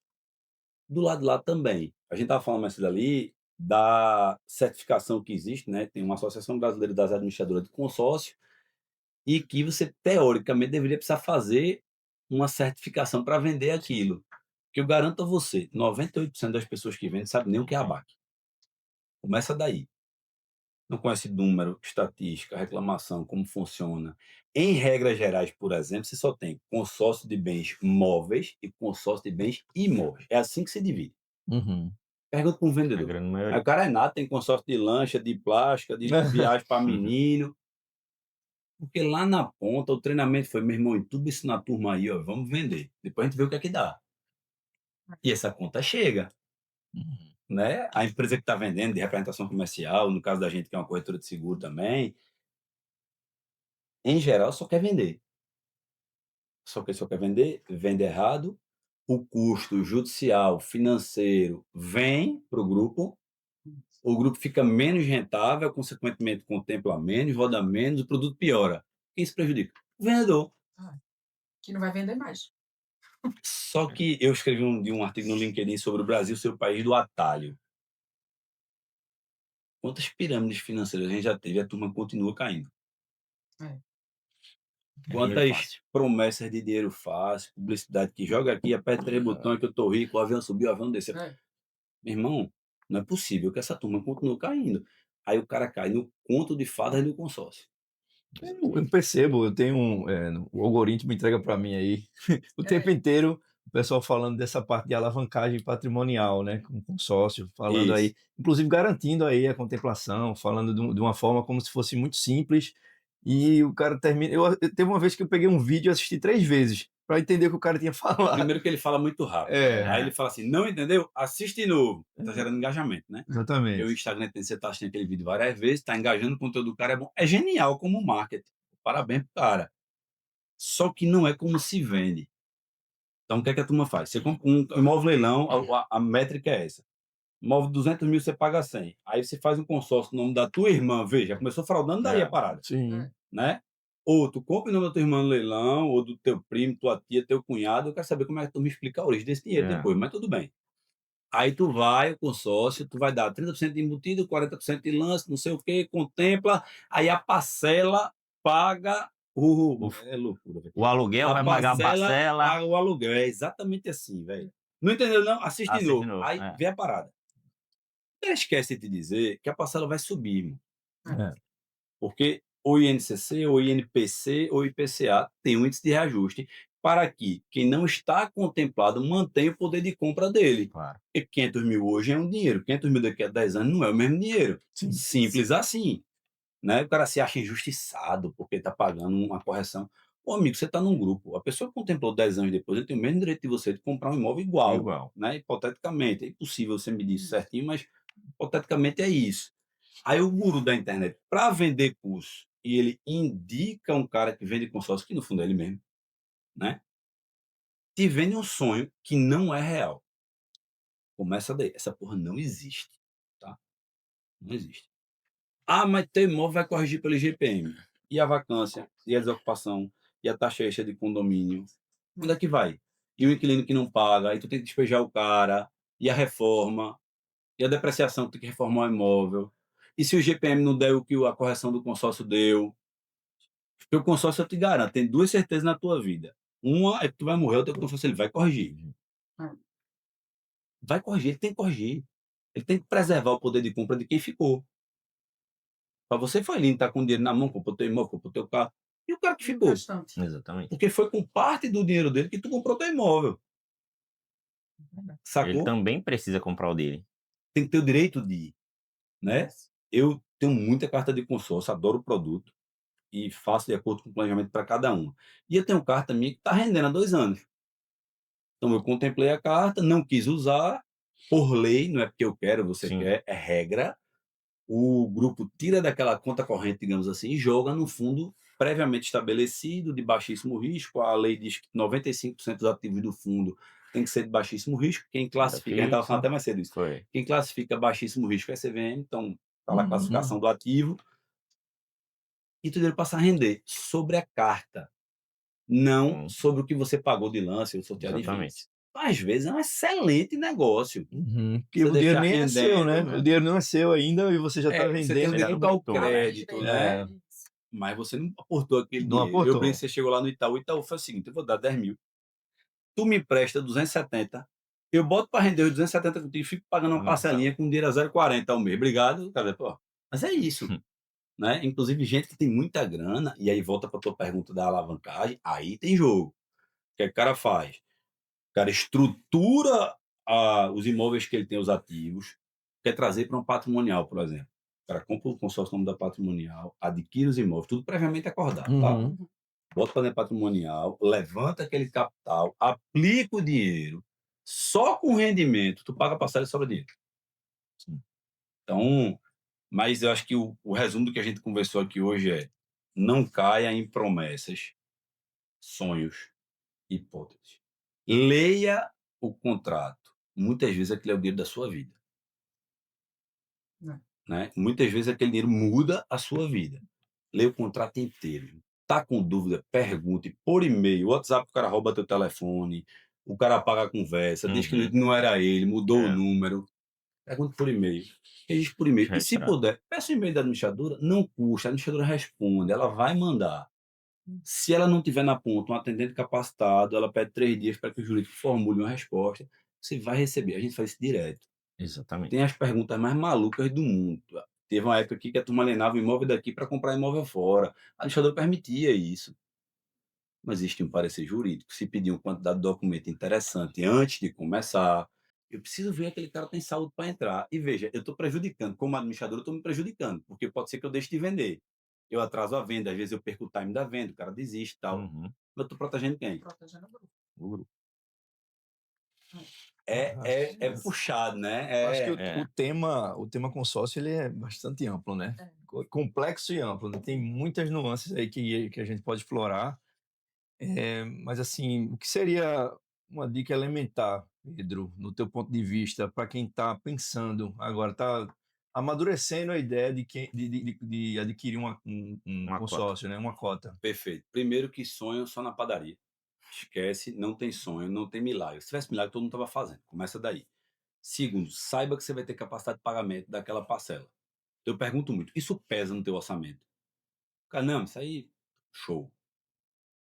Do lado de lá também. A gente estava falando mais cedo ali da certificação que existe, né? Tem uma Associação Brasileira das Administradoras de Consórcio e que você, teoricamente, deveria precisar fazer uma certificação para vender aquilo. Que eu garanto a você, 98% das pessoas que vendem sabem nem o que é abac. Começa daí. Não conhece número, estatística, reclamação, como funciona. Em regras gerais, por exemplo, você só tem consórcio de bens móveis e consórcio de bens imóveis. É assim que se divide. Uhum. Pergunta para um A vendedor. grande Aí maioria. o cara é nada, tem consórcio de lancha, de plástica, de viagem para menino. Porque lá na ponta o treinamento foi, meu irmão, tudo isso na turma aí, ó, vamos vender. Depois a gente vê o que é que dá. E essa conta chega. Uhum. Né? A empresa que está vendendo de representação comercial, no caso da gente que é uma corretora de seguro também, em geral só quer vender. Só quer vender, vende errado, o custo judicial, financeiro vem para o grupo fica menos rentável, consequentemente contempla menos, roda menos, o produto piora. Quem se prejudica? O vendedor. Que não vai vender mais. Só que eu escrevi um artigo no LinkedIn sobre o Brasil ser o país do atalho. Quantas pirâmides financeiras a gente já teve e a turma continua caindo? É. Quantas Dinheiro fácil. promessas de dinheiro fácil, publicidade que joga aqui, aperta 3 botões que eu tô rico, o avião subiu, o avião desceu. É. Meu irmão, não é possível que essa turma continue caindo. Aí o cara cai no conto de fadas do consórcio. Eu percebo, eu tenho o algoritmo entrega para mim aí o tempo inteiro o pessoal falando dessa parte de alavancagem patrimonial, né, com consórcio, falando aí, Isso. inclusive garantindo aí a contemplação, falando de uma forma como se fosse muito simples, e o cara termina. Teve uma vez que eu peguei um vídeo e assisti 3 vezes para entender o que o cara tinha falado. Primeiro que ele fala muito rápido. É. Aí ele fala assim, não entendeu? Assiste de novo. Tá gerando engajamento, né? Exatamente. O Instagram tem, você tá assistindo aquele vídeo várias vezes, tá engajando, o conteúdo do cara é bom. É genial como marketing. Parabéns pro cara. Só que não é como se vende. Então, o que é que a turma faz? Você compra um imóvel leilão, a métrica é essa. Imóvel de 200 mil, você paga 100. Aí você faz um consórcio no nome da tua irmã, veja, começou fraudando daí a parada, Sim. né? Ou tu compra o nome da tua irmã no leilão, ou do teu primo, tua tia, teu cunhado, eu quero saber como é que tu me explica a origem desse dinheiro depois, mas tudo bem. Aí tu vai, o consórcio, tu vai dar 30% de embutido, 40% de lance, não sei o quê, contempla, aí a parcela paga é loucura, velho. O aluguel vai pagar a parcela. Paga o aluguel, é exatamente assim, velho. Não entendeu não? Assiste de Assiste novo. de novo, Aí é. vê a parada. Ela esquece de te dizer que a parcela vai subir, irmão. É. Porque o INCC, o INPC ou IPCA tem um índice de reajuste para que quem não está contemplado mantenha o poder de compra dele. Claro. E 500 mil hoje é um dinheiro, 500 mil daqui a 10 anos não é o mesmo dinheiro. Sim. Simples assim. Né? O cara se acha injustiçado porque está pagando uma correção. Ô, amigo, você está num grupo. A pessoa que contemplou 10 anos depois, ele tem o mesmo direito de você de comprar um imóvel igual. Né? Hipoteticamente. É impossível você medir isso certinho, mas hipoteticamente é isso. Aí o guru da internet, para vender curso, e ele indica um cara que vende consórcio, que no fundo é ele mesmo, né? Te vende um sonho que não é real. Começa daí. Essa porra não existe, tá? Não existe. Ah, mas teu imóvel vai corrigir pelo IGPM. E a vacância, e a desocupação, e a taxa extra de condomínio. Onde é que vai? E o inquilino que não paga, aí tu tem que despejar o cara. e a reforma, e a depreciação que tem que reformar o imóvel, e se o GPM não der o que a correção do consórcio deu. Porque o consórcio, eu te garanto, tem duas certezas na tua vida. Uma é que tu vai morrer, outra é que o consórcio ele vai corrigir. Vai corrigir, ele tem que corrigir. Ele tem que preservar o poder de compra de quem ficou. Para você foi lindo, tá com o dinheiro na mão, comprou teu imóvel, comprou teu carro. E o cara que ficou? Bastante. Exatamente. Porque foi com parte do dinheiro dele que tu comprou teu imóvel. Ele Sacou? também precisa comprar o dele. Tem que ter o direito de ir, né? Eu tenho muita carta de consórcio, adoro o produto e faço de acordo com o planejamento para cada um. E eu tenho carta minha que está rendendo há 2 anos. Então eu contemplei a carta, não quis usar, por lei, não é porque eu quero, você Sim. quer, é regra. O grupo tira daquela conta corrente, digamos assim, e joga no fundo previamente estabelecido, de baixíssimo risco. A lei diz que 95% dos ativos do fundo tem que ser de baixíssimo risco. Quem classifica, a gente estava falando até mais cedo isso, Foi. quem classifica baixíssimo risco é CVM, então está lá a Uhum. classificação do ativo, e tu deve passar a render sobre a carta, não sobre o que você pagou de lance ou sorteado de Exatamente. vezes. Às vezes é um excelente negócio. Porque Você o dinheiro deixar nem é seu, né? rendendo, O dinheiro não é seu ainda e você já está você tem vendendo. o direito ao crédito, né? É. Mas você não aportou aquele Não dinheiro. aportou. Eu brinco, você chegou lá no Itaú, o Itaú foi o seguinte, eu vou dar 10 mil, tu me empresta 270, eu boto para render os 270 contigo e fico pagando uma Nossa. parcelinha com dinheiro a 0,40 ao mês. Obrigado, cara. Pô, mas é isso. Né? Inclusive, gente que tem muita grana, e aí volta para tua pergunta da alavancagem, aí tem jogo. O que é que o cara faz? O cara estrutura os imóveis que ele tem, os ativos, quer trazer para um patrimonial, por exemplo. O cara compra o consórcio no nome da patrimonial, adquire os imóveis, tudo previamente acordado, tá? Uhum. Bota para dentro patrimonial, levanta aquele capital, aplica o dinheiro, só com rendimento, tu paga a parcela e sobra dinheiro. Então, mas eu acho que o resumo do que a gente conversou aqui hoje é: não caia em promessas, sonhos, hipóteses. Leia o contrato. Muitas vezes aquele é o dinheiro da sua vida. Né? Muitas vezes aquele dinheiro muda a sua vida. Leia o contrato inteiro. Tá com dúvida? Pergunte por e-mail. WhatsApp, o cara rouba teu telefone, o cara apaga a conversa, diz que não era ele, mudou o número. Pergunte por e-mail. Registre por e-mail. E se puder, peça o e-mail da administradora, não custa, a administradora responde, ela vai mandar. Se ela não tiver na ponta um atendente capacitado, ela pede 3 dias para que o jurídico formule uma resposta, você vai receber. A gente faz isso direto. Exatamente. Tem as perguntas mais malucas do mundo. Teve uma época aqui que a turma alienava o imóvel daqui para comprar imóvel fora. A administradora permitia isso. Não existe um parecer jurídico. Se pedir uma quantidade de documento interessante antes de começar, eu preciso ver aquele cara tem saúde para entrar. E veja, eu estou prejudicando. Como administrador, eu estou me prejudicando, porque pode ser que eu deixe de vender. Eu atraso a venda, às vezes eu perco o time da venda, o cara desiste e tal. Mas eu estou protegendo quem? Protegendo o grupo. O grupo. É puxado, né? Eu acho que o tema consórcio ele é bastante amplo, né? Complexo e amplo, né? Tem muitas nuances aí que a gente pode explorar. Mas assim, o que seria uma dica elementar, Pedro, no teu ponto de vista, para quem está pensando agora, está amadurecendo a ideia de adquirir um consórcio, né? Uma cota? Perfeito. Primeiro que sonho só na padaria. Esquece, não tem sonho, não tem milagre. Se tivesse milagre, todo mundo estava fazendo. Começa daí. Segundo, saiba que você vai ter capacidade de pagamento daquela parcela. Eu pergunto muito, isso pesa no teu orçamento? Cara, não, isso aí, show.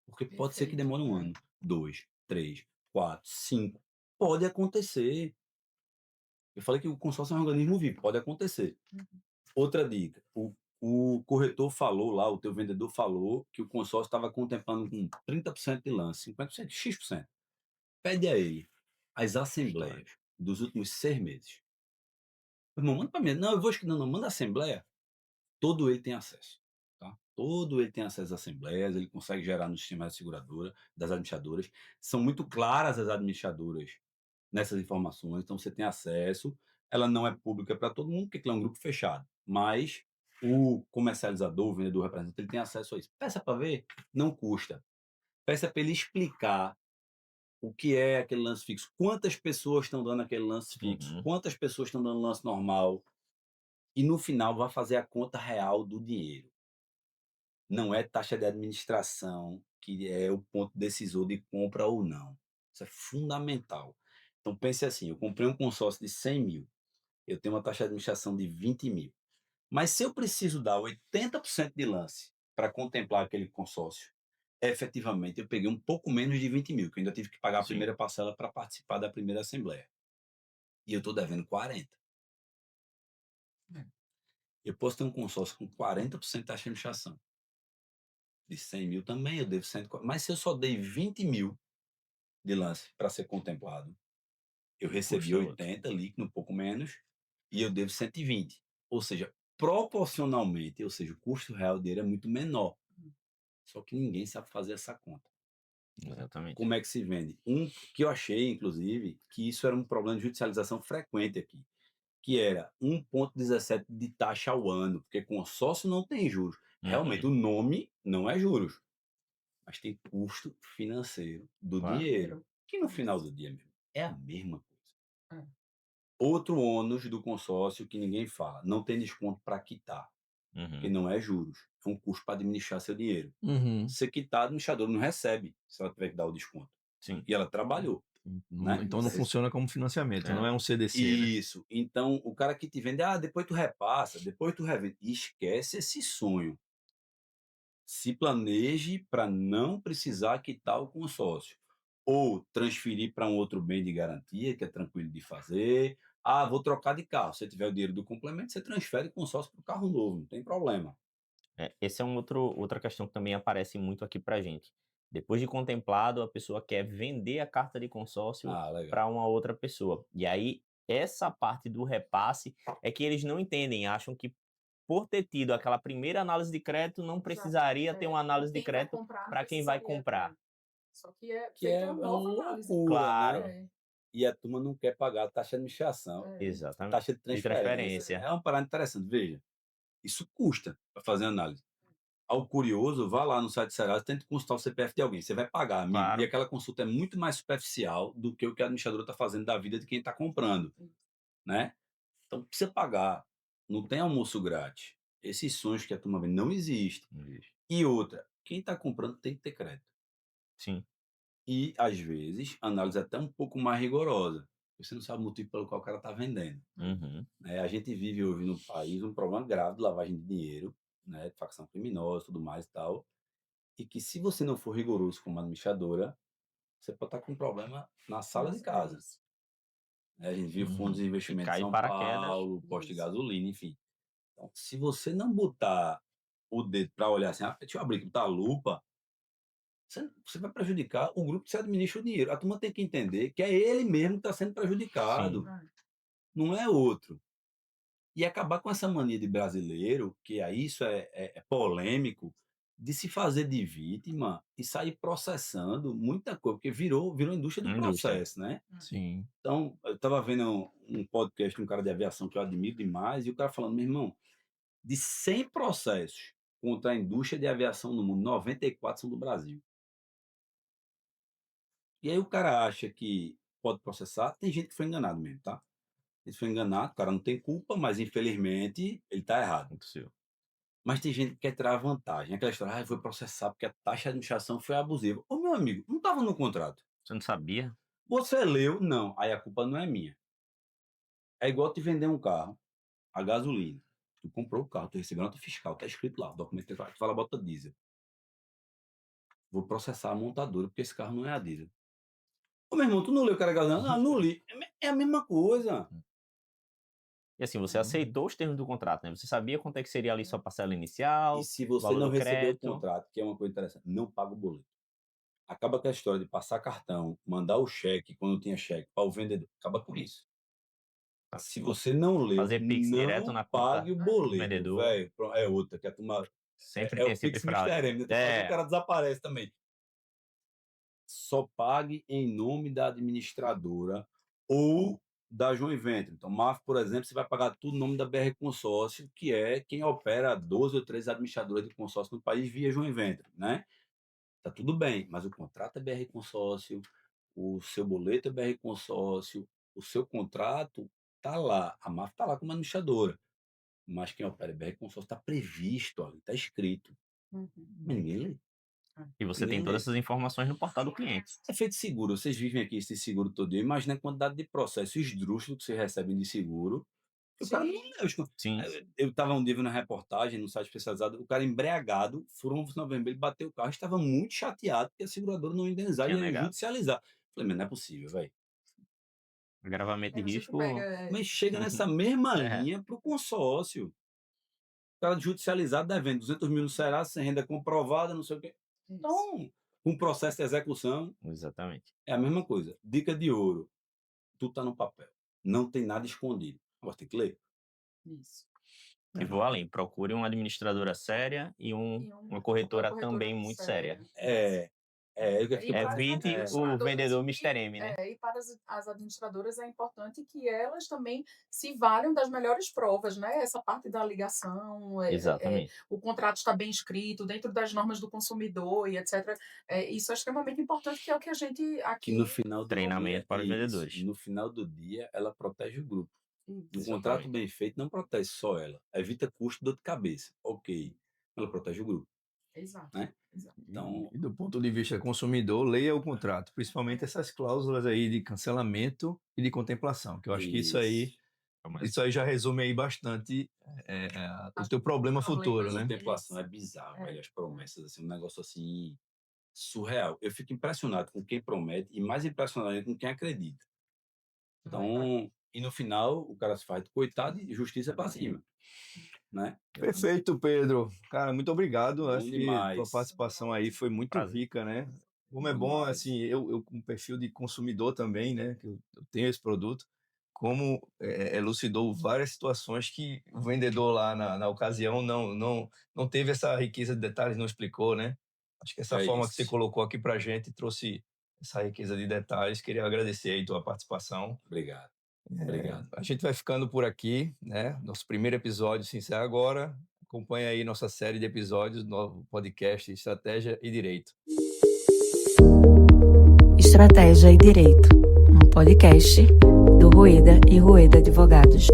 Porque pode ser que demore 1 ano, 2, 3, 4, 5. Pode acontecer. Eu falei que o consórcio é um organismo vivo, pode acontecer. Outra dica, o corretor falou lá, o teu vendedor falou que o consórcio estava contemplando com 30% de lance, 50%, X%. Pede a ele as assembleias dos últimos 6 meses. Irmão, manda para mim. Não, eu vou escrever. Não, manda a assembleia. Todo ele tem acesso. Tá? Todo ele tem acesso às assembleias, ele consegue gerar no sistema da seguradora, das administradoras. São muito claras as administradoras nessas informações, então você tem acesso. Ela não é pública para todo mundo, porque é um grupo fechado. Mas o comercializador, o vendedor, o representante, ele tem acesso a isso. Peça para ver, não custa. Peça para ele explicar o que é aquele lance fixo, quantas pessoas estão dando aquele lance fixo, quantas pessoas estão dando lance normal, e no final vai fazer a conta real do dinheiro. Não é taxa de administração que é o ponto decisor de compra ou não. Isso é fundamental. Então, pense assim, eu comprei um consórcio de 100 mil, eu tenho uma taxa de administração de 20 mil. Mas se eu preciso dar 80% de lance para contemplar aquele consórcio, efetivamente eu peguei um pouco menos de 20 mil, que eu ainda tive que pagar a Sim. primeira parcela para participar da primeira assembleia. E eu estou devendo 40. Eu posso ter um consórcio com 40% de taxa de administração. De 100 mil também eu devo 140. Mas se eu só dei 20 mil de lance para ser contemplado, eu recebi custo é outro. 80 líquido, um pouco menos, e eu devo 120. Ou seja, proporcionalmente, ou seja, o custo real dele é muito menor. Só que ninguém sabe fazer essa conta. Exatamente. Como é que se vende? Um que eu achei, inclusive, que isso era um problema de judicialização frequente aqui, que era 1,17 de taxa ao ano, porque consórcio não tem juros. Realmente, o nome não é juros, mas tem custo financeiro do Claro. dinheiro, que no final do dia mesmo é a mesma coisa. É. Outro ônus do consórcio que ninguém fala, não tem desconto para quitar, que não é juros, é um custo para administrar seu dinheiro. Uhum. Se quitar, a administradora não recebe se ela tiver que dar o desconto. Sim. E ela trabalhou. Né? Então não funciona como financiamento, não é um CDC, né? Isso. Então, o cara que te vende, depois tu repassa, depois tu revende. Esquece esse sonho. Se planeje para não precisar quitar o consórcio. Ou transferir para um outro bem de garantia, que é tranquilo de fazer. Vou trocar de carro. Se tiver o dinheiro do complemento, você transfere o consórcio para o carro novo, não tem problema. Esse é outra questão que também aparece muito aqui pra gente. Depois de contemplado, a pessoa quer vender a carta de consórcio Legal. para uma outra pessoa. E aí, essa parte do repasse é que eles não entendem, acham que por ter tido aquela primeira análise de crédito, não precisaria ter uma análise de crédito para quem vai comprar. Só que é Que é feita uma nova uma análise. loucura, Claro. né? E a turma não quer pagar a taxa de administração, Exatamente. taxa de De transferência. É uma parada interessante. Veja, isso custa para fazer análise. Ao curioso, vá lá no site do Serasa, tente consultar o CPF de alguém. Você vai pagar, amigo. Claro. E aquela consulta é muito mais superficial do que o que a administradora está fazendo da vida de quem está comprando. Né? Então, precisa pagar. Não tem almoço grátis. Esses sonhos que a turma vê não existem. E outra, quem está comprando tem que ter crédito. Sim. E, às vezes, a análise é até um pouco mais rigorosa. Você não sabe o motivo pelo qual o cara está vendendo. Uhum. A gente vive hoje no país um problema grave de lavagem de dinheiro, né, de facção criminosa, tudo mais e tal, e que se você não for rigoroso como administradora, você pode estar com um problema na sala de casa. A gente viu fundos de investimento em cai São paraquedas. Paulo, posto de gasolina, enfim. Então, se você não botar o dedo para olhar assim, deixa eu abrir aqui, botar a lupa, você vai prejudicar o grupo que você administra o dinheiro. A turma tem que entender que é ele mesmo que está sendo prejudicado, não é outro. E acabar com essa mania de brasileiro, que aí isso é polêmico, de se fazer de vítima e sair processando muita coisa, porque virou indústria do processo, né? Sim. Então, eu estava vendo um podcast de um cara de aviação que eu admiro demais, e o cara falando, meu irmão, de 100 processos contra a indústria de aviação no mundo, 94 são do Brasil. E aí o cara acha que pode processar, tem gente que foi enganado mesmo, tá? Ele foi enganado, o cara não tem culpa, mas infelizmente ele está errado. Aconteceu. Mas tem gente que quer tirar vantagem. Aquela história, foi processar porque a taxa de administração foi abusiva. Ô, meu amigo, não estava no contrato. Você não sabia? Você leu? Não. Aí a culpa não é minha. É igual te vender um carro, a gasolina. Tu comprou o carro, tu recebeu nota fiscal, tá escrito lá, o documento que fala, bota diesel. Vou processar a montadora porque esse carro não é a diesel. Ô, meu irmão, tu não leu o cara gasolina? Não li. É a mesma coisa. E assim, você aceitou os termos do contrato, né? Você sabia quanto é que seria ali sua parcela inicial, E se você valor não do recebeu crédito. o contrato, que é uma coisa interessante, não paga o boleto. Acaba com a história de passar cartão, mandar o cheque quando tinha cheque para o vendedor. Acaba com isso. Se você não leu, Fazer Pix direto não na pague conta o do boleto, vendedor. velho. É outra, que a turma... Sempre É tem o esse Pix fraude. Mr. M, né? Tu faz e o cara desaparece também. Só pague em nome da administradora ou da joint venture. Então, MAF, por exemplo, você vai pagar tudo em nome da BR Consórcio, que é quem opera 12 ou 13 administradoras de consórcio no país via joint venture, né? Tá tudo bem, mas o contrato é BR Consórcio, o seu boleto é BR Consórcio, o seu contrato tá lá, a MAF tá lá como administradora, mas quem opera BR Consórcio está previsto ali, está escrito, mas ninguém lê. E você tem Ninguém todas lê. essas informações no portal do cliente. É feito seguro. Vocês vivem aqui esse seguro todo dia. Imagina a quantidade de processo esdrúxulo que vocês recebem de seguro. O cara não Sim. lê os con- Sim. Eu estava um dia vendo uma reportagem no site especializado, o cara embriagado, furou um sinal vermelho, bateu o carro, estava muito chateado porque a seguradora não ia indenizar e Tinha ia negado. judicializar. Falei, mas não é possível, velho. Agravamento de A gente risco. pega. Mas chega nessa mesma É. linha pro consórcio. O cara judicializado devendo 200 mil no Serasa, sem renda comprovada, não sei o quê. Isso. Então, com processo de execução, Exatamente. é a mesma coisa. Dica de ouro. Tudo tá no papel. Não tem nada escondido. Agora tem que ler. Isso. E vou além, procure uma administradora séria e E uma corretora também muito séria. Eu E para as Evite o administradoras, vendedor Mr. M, né? e para as administradoras é importante que elas também se valham das melhores provas, né? Essa parte da ligação, Exatamente. o contrato está bem escrito, dentro das normas do consumidor e etc. Isso é extremamente importante, que é o que a gente Que aqui... no final do Treinamento dia, para os isso, vendedores. no final do dia, ela protege o grupo. Um Isso. contrato Exatamente. bem feito não protege só ela. Evita custo e dor de cabeça. Ok. Ela protege o grupo. Exato. Né? Exato. Então, E do ponto de vista consumidor, leia o contrato, principalmente essas cláusulas aí de cancelamento e de contemplação, que eu acho que isso aí já resume aí bastante o teu problema futuro, né? Contemplação é bizarro, velho. As promessas, assim, um negócio assim surreal. Eu fico impressionado com quem promete e mais impressionado ainda com quem acredita. Então, e no final, o cara se faz de coitado e justiça pra cima. Né? Perfeito, Pedro. Cara, muito obrigado. Bom Acho que demais. tua participação aí foi muito Prazer. rica, né? Como é Bom bom, demais. assim, eu com perfil de consumidor também, né? Que eu tenho esse produto, como elucidou várias situações que o vendedor lá na ocasião não teve essa riqueza de detalhes, não explicou, né? Acho que essa É forma isso. que você colocou aqui pra gente trouxe essa riqueza de detalhes. Queria agradecer aí tua participação. Obrigado. Obrigado. A gente vai ficando por aqui, né? Nosso primeiro episódio se encerra agora. Acompanhe aí nossa série de episódios do novo podcast Estratégia e Direito. Estratégia e Direito, um podcast do Rueda e Rueda Advogados.